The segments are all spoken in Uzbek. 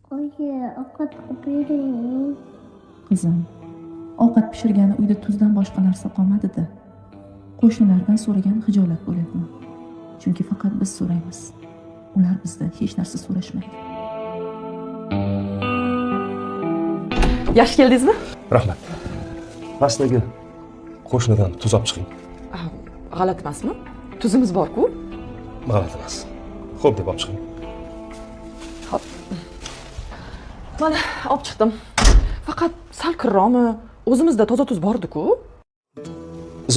Oyi, ovqat qilib bering. Qizim, ovqat pishirgani uyda tuzdan boshqa narsa qolmadi-da. Qo'shnilardan so'ragan xijolat bo'ladimi? Chunki faqat biz so'raymiz. Ular bizdan hech narsa so'rashmaydi. Yaxshi keldingizmi? Rahmat. Pastdagi qo'shnidan tuz olib chiqing. G'alati emasmi? Tuzimiz bor-ku. G'alati emas. Xo'p deb olib chiqing. Hop. Mana olib chiqdim. Faqat sal kirroqmi? O'zimizda toza tuz bor-ku.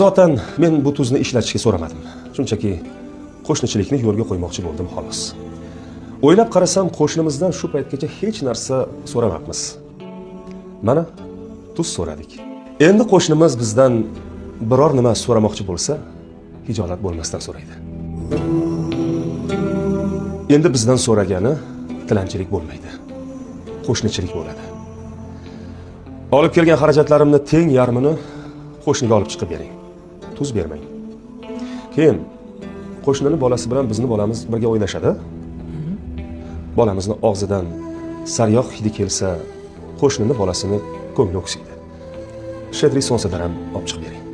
Zotan men bu tuzni ishlatishga so'ramadim. Shunchaki qo'shnichilikni yo'lga qo'ymoqchi bo'ldim xolos. O'ylab qarasam, qo'shnimizdan shu paytgacha hech narsa so'ramabmiz. Mana tuz so'radik. Endi qo'shnimiz bizdan biror nima so'ramoqchi bo'lsa, hijolat bo'lmasdan so'raydi. Endi bizdan so'ragani tilanchilik bo'lmaydi. Qo'shnichilik bo'ladi. Olib kelgan xarajatlarimni teng yarmini qo'shniga olib chiqib bering. Tuz bermang. Keyin qo'shnini bolasi bilan bizni bolamiz birga o'ynashadi. Bolamizni og'zidan sariyog' hidi kelsa, qo'shnini bolasini ko'ngli o'ksiydi. Shedri sonsadan ham olib chiqib bering.